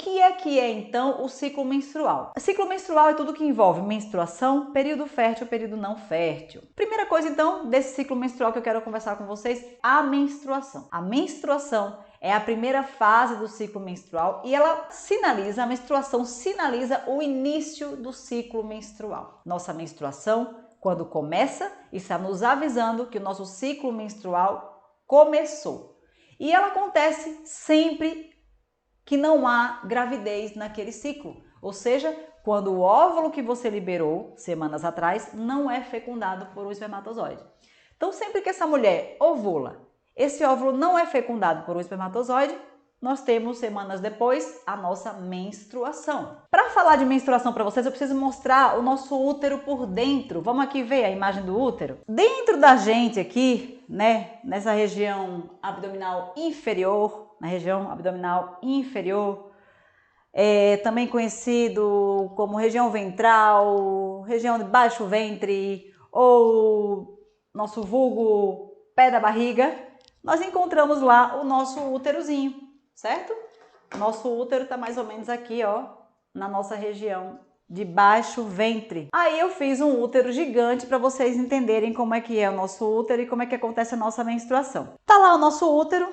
que é então o ciclo menstrual? O ciclo menstrual é tudo que envolve menstruação, período fértil, período não fértil. Primeira coisa então desse ciclo menstrual que eu quero conversar com vocês, a menstruação. A menstruação é a primeira fase do ciclo menstrual e a menstruação sinaliza o início do ciclo menstrual. Nossa menstruação, quando começa, está nos avisando que o nosso ciclo menstrual começou. E ela acontece sempre que não há gravidez naquele ciclo, ou seja, quando o óvulo que você liberou semanas atrás não é fecundado por um espermatozoide. Então, sempre que essa mulher ovula, esse óvulo não é fecundado por um espermatozoide, nós temos semanas depois a nossa menstruação. Para falar de menstruação para vocês, eu preciso mostrar o nosso útero por dentro. Vamos aqui ver a imagem do útero? Dentro da gente aqui, né, nessa região abdominal inferior, na região abdominal inferior, também conhecido como região ventral, região de baixo ventre ou nosso vulgo pé da barriga, nós encontramos lá o nosso úterozinho, certo? Nosso útero tá mais ou menos aqui, ó, na nossa região de baixo ventre. Aí eu fiz um útero gigante para vocês entenderem como é que é o nosso útero e como é que acontece a nossa menstruação. Tá lá o nosso útero,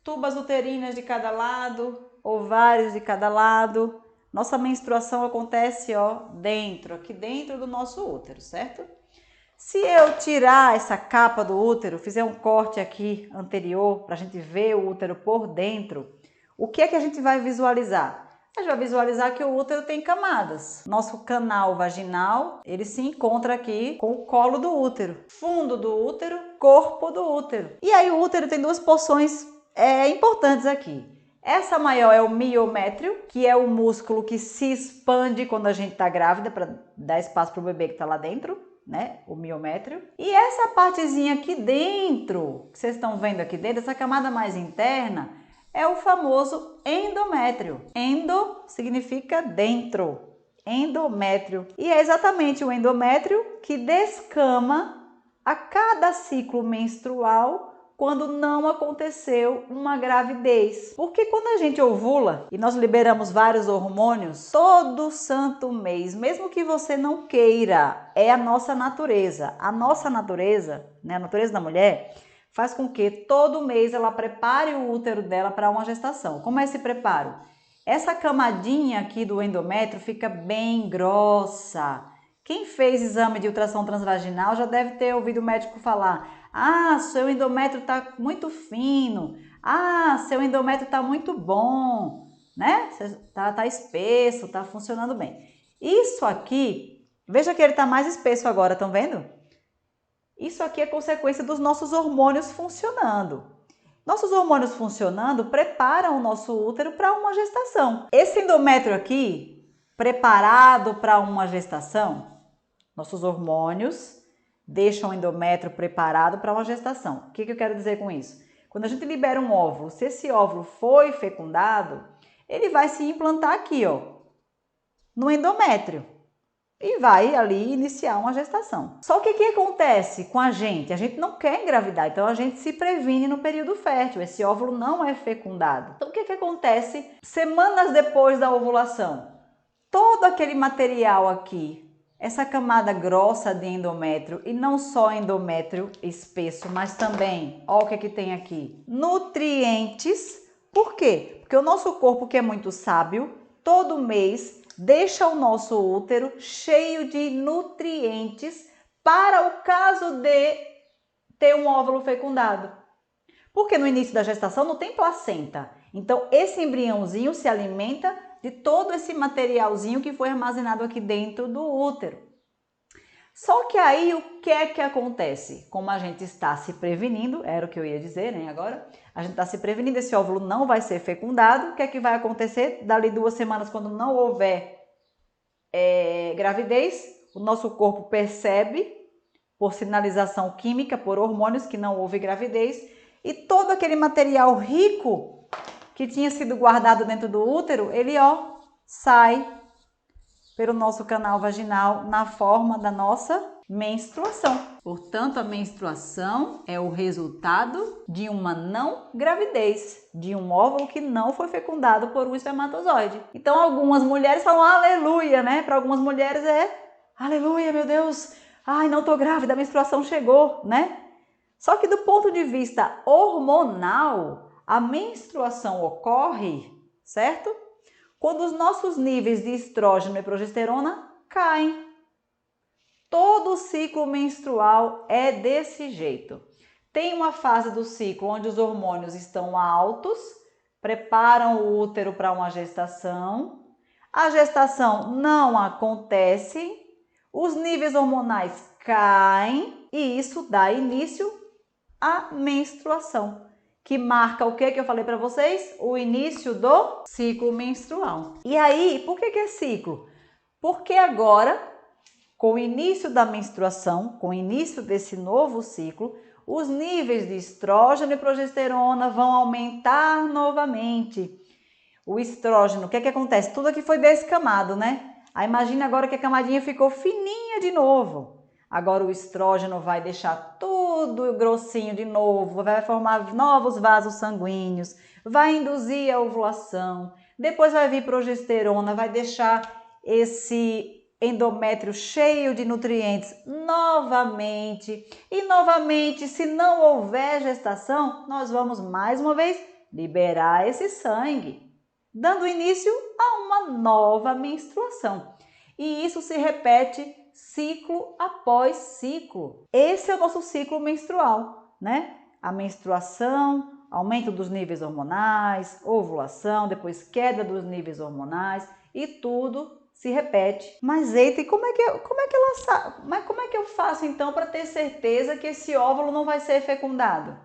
tubas uterinas de cada lado, ovários de cada lado. Nossa menstruação acontece, ó, aqui dentro do nosso útero, certo? Se eu tirar essa capa do útero, fizer um corte aqui anterior para a gente ver o útero por dentro, o que é que a gente vai visualizar? A gente vai visualizar que o útero tem camadas. Nosso canal vaginal, ele se encontra aqui com o colo do útero, fundo do útero, corpo do útero. E aí o útero tem duas porções importantes aqui. Essa maior é o miométrio, que é o músculo que se expande quando a gente está grávida para dar espaço para o bebê que está lá dentro, né? O miométrio. E essa partezinha aqui dentro, que vocês estão vendo aqui dentro, essa camada mais interna, é o famoso endométrio. Endo significa dentro, endométrio. E é exatamente o endométrio que descama a cada ciclo menstrual quando não aconteceu uma gravidez. Porque quando a gente ovula e nós liberamos vários hormônios, todo santo mês, mesmo que você não queira, é a nossa natureza. A nossa natureza, né, a natureza da mulher, faz com que todo mês ela prepare o útero dela para uma gestação. Como é esse preparo? Essa camadinha aqui do endométrio fica bem grossa. Quem fez exame de ultrassom transvaginal já deve ter ouvido o médico falar: ah, seu endométrio está muito fino. Ah, seu endométrio está muito bom, né? Tá espesso, tá funcionando bem. Isso aqui, veja que ele está mais espesso agora, estão vendo? Isso aqui é consequência dos nossos hormônios funcionando. Nossos hormônios funcionando preparam o nosso útero para uma gestação. Esse endométrio aqui, preparado para uma gestação, nossos hormônios deixam o endométrio preparado para uma gestação. O que eu quero dizer com isso? Quando a gente libera um óvulo, se esse óvulo foi fecundado, ele vai se implantar aqui, ó, no endométrio e vai ali iniciar uma gestação. Só que o que acontece com a gente? A gente não quer engravidar, então a gente se previne no período fértil, esse óvulo não é fecundado. Então o que acontece semanas depois da ovulação? Todo aquele material aqui, essa camada grossa de endométrio, e não só endométrio espesso, mas também, ó o que tem aqui, nutrientes. Por quê? Porque o nosso corpo, que é muito sábio, todo mês deixa o nosso útero cheio de nutrientes para o caso de ter um óvulo fecundado. Porque no início da gestação não tem placenta, então esse embriãozinho se alimenta de todo esse materialzinho que foi armazenado aqui dentro do útero. Só que aí o que é que acontece? Como a gente está se prevenindo, era o que eu ia dizer, né? Agora, a gente está se prevenindo, esse óvulo não vai ser fecundado. O que é que vai acontecer? Dali 2 semanas, quando não houver gravidez, o nosso corpo percebe, por sinalização química, por hormônios, que não houve gravidez, e todo aquele material rico que tinha sido guardado dentro do útero, ele, ó, sai pelo nosso canal vaginal na forma da nossa menstruação. Portanto, a menstruação é o resultado de uma não gravidez, de um óvulo que não foi fecundado por um espermatozoide. Então, algumas mulheres falam aleluia, né? Para algumas mulheres é aleluia, meu Deus, ai, não tô grávida, a menstruação chegou, né? Só que do ponto de vista hormonal, a menstruação ocorre, certo? Quando os nossos níveis de estrógeno e progesterona caem. Todo o ciclo menstrual é desse jeito. Tem uma fase do ciclo onde os hormônios estão altos, preparam o útero para uma gestação. A gestação não acontece, os níveis hormonais caem e isso dá início à menstruação, que marca o que eu falei para vocês? O início do ciclo menstrual. E aí, por que é ciclo? Porque agora, com o início da menstruação, com o início desse novo ciclo, os níveis de estrógeno e progesterona vão aumentar novamente. O estrógeno, o que acontece? Tudo aqui foi descamado, né? Aí imagina agora que a camadinha ficou fininha de novo. Agora o estrógeno vai deixar tudo grossinho de novo, vai formar novos vasos sanguíneos, vai induzir a ovulação, depois vai vir progesterona, vai deixar esse endométrio cheio de nutrientes novamente. E novamente, se não houver gestação, nós vamos mais uma vez liberar esse sangue, dando início a uma nova menstruação. E isso se repete ciclo após ciclo. Esse é o nosso ciclo menstrual, né? A menstruação, aumento dos níveis hormonais, ovulação, depois queda dos níveis hormonais e tudo se repete. Mas eita, e como é que ela sabe? Mas como é que eu faço então para ter certeza que esse óvulo não vai ser fecundado?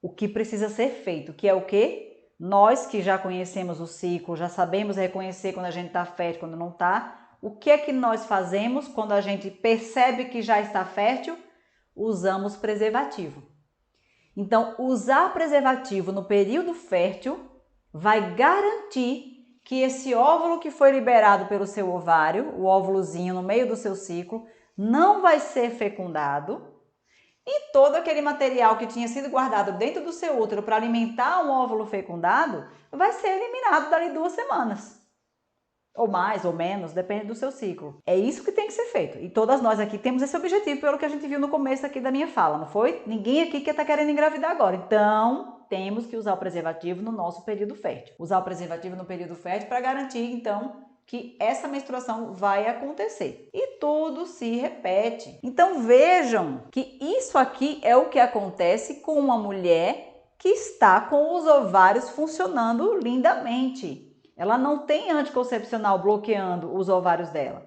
O que precisa ser feito, que é o quê? Nós que já conhecemos o ciclo, já sabemos reconhecer quando a gente está fértil, quando não está. O que é que nós fazemos quando a gente percebe que já está fértil? Usamos preservativo. Então, usar preservativo no período fértil vai garantir que esse óvulo que foi liberado pelo seu ovário, o óvulozinho no meio do seu ciclo, não vai ser fecundado e todo aquele material que tinha sido guardado dentro do seu útero para alimentar um óvulo fecundado vai ser eliminado dali 2 semanas. Ou mais, ou menos, depende do seu ciclo. É isso que tem que ser feito. E todas nós aqui temos esse objetivo, pelo que a gente viu no começo aqui da minha fala, não foi? Ninguém aqui que está querendo engravidar agora. Então, temos que usar o preservativo no nosso período fértil. Usar o preservativo no período fértil para garantir, então, que essa menstruação vai acontecer. E tudo se repete. Então, vejam que isso aqui é o que acontece com uma mulher que está com os ovários funcionando lindamente. Ela não tem anticoncepcional bloqueando os ovários dela.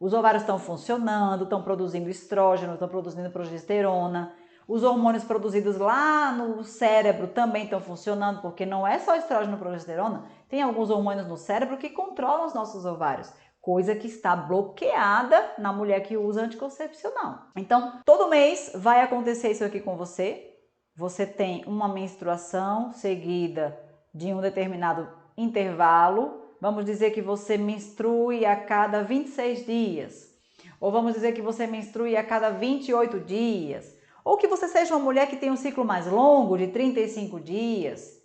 Os ovários estão funcionando, estão produzindo estrógeno, estão produzindo progesterona. Os hormônios produzidos lá no cérebro também estão funcionando, porque não é só estrógeno e progesterona, tem alguns hormônios no cérebro que controlam os nossos ovários, coisa que está bloqueada na mulher que usa anticoncepcional. Então, todo mês vai acontecer isso aqui com você. Você tem uma menstruação seguida de um determinado intervalo, vamos dizer que você menstrue a cada 26 dias, ou vamos dizer que você menstrue a cada 28 dias, ou que você seja uma mulher que tem um ciclo mais longo, de 35 dias.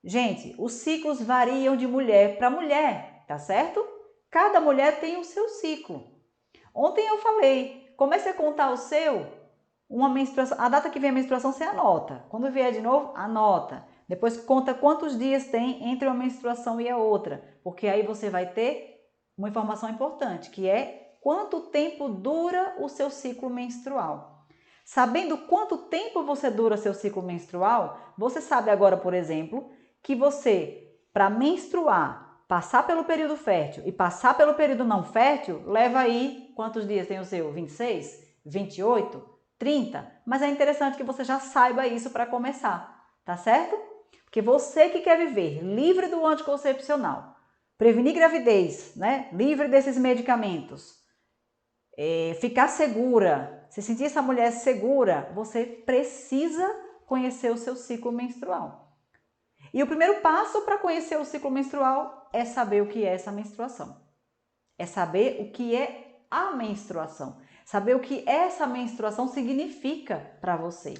Gente, os ciclos variam de mulher para mulher, tá certo? Cada mulher tem o seu ciclo. Ontem eu falei, comece a contar o seu, uma menstruação, a data que vem a menstruação você anota, quando vier de novo, anota. Depois conta quantos dias tem entre uma menstruação e a outra, porque aí você vai ter uma informação importante, que é quanto tempo dura o seu ciclo menstrual. Sabendo quanto tempo você dura seu ciclo menstrual, você sabe agora, por exemplo, que você, para menstruar, passar pelo período fértil e passar pelo período não fértil, leva aí, quantos dias tem o seu? 26? 28? 30? Mas é interessante que você já saiba isso para começar, tá certo? Porque você que quer viver livre do anticoncepcional, prevenir gravidez, né? Livre desses medicamentos, ficar segura, se sentir essa mulher segura, você precisa conhecer o seu ciclo menstrual. E o primeiro passo para conhecer o ciclo menstrual é saber o que é essa menstruação. É saber o que é a menstruação. Saber o que essa menstruação significa para você,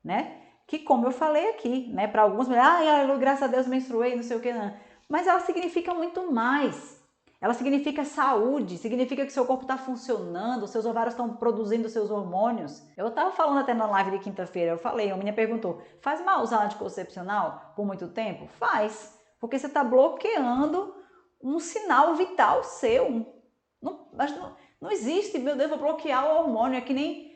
né? Que como eu falei aqui, né? Para algumas mulheres, graças a Deus menstruei, não sei o que, não. Mas ela significa muito mais. Ela significa saúde, significa que seu corpo está funcionando, seus ovários estão produzindo seus hormônios. Eu estava falando até na live de quinta-feira, eu falei, uma menina perguntou, faz mal usar anticoncepcional por muito tempo? Faz, porque você está bloqueando um sinal vital seu. Não existe, meu Deus, vou bloquear o hormônio, é que nem...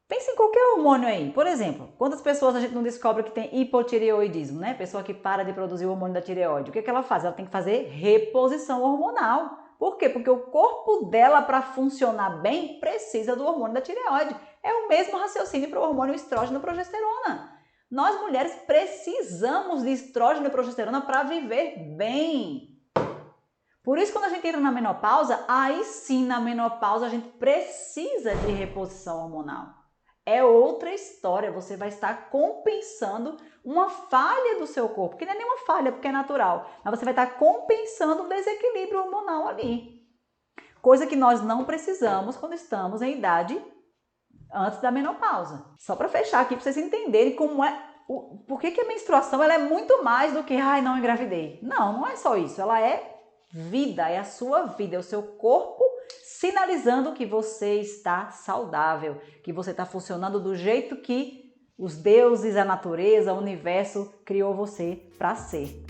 Pensa em qualquer hormônio aí. Por exemplo, quantas pessoas a gente não descobre que tem hipotireoidismo, né? Pessoa que para de produzir o hormônio da tireoide. O que ela faz? Ela tem que fazer reposição hormonal. Por quê? Porque o corpo dela, para funcionar bem, precisa do hormônio da tireoide. É o mesmo raciocínio para o hormônio estrógeno e progesterona. Nós mulheres precisamos de estrógeno e progesterona para viver bem. Por isso, quando a gente entra na menopausa, aí sim, na menopausa, a gente precisa de reposição hormonal. É outra história, você vai estar compensando uma falha do seu corpo, que não é nenhuma falha, porque é natural, mas você vai estar compensando um desequilíbrio hormonal ali. Coisa que nós não precisamos quando estamos em idade antes da menopausa. Só para fechar aqui, para vocês entenderem como é, por que a menstruação ela é muito mais do que, não engravidei. Não é só isso, ela é vida, é a sua vida, é o seu corpo sinalizando que você está saudável, que você está funcionando do jeito que os deuses, a natureza, o universo criou você para ser.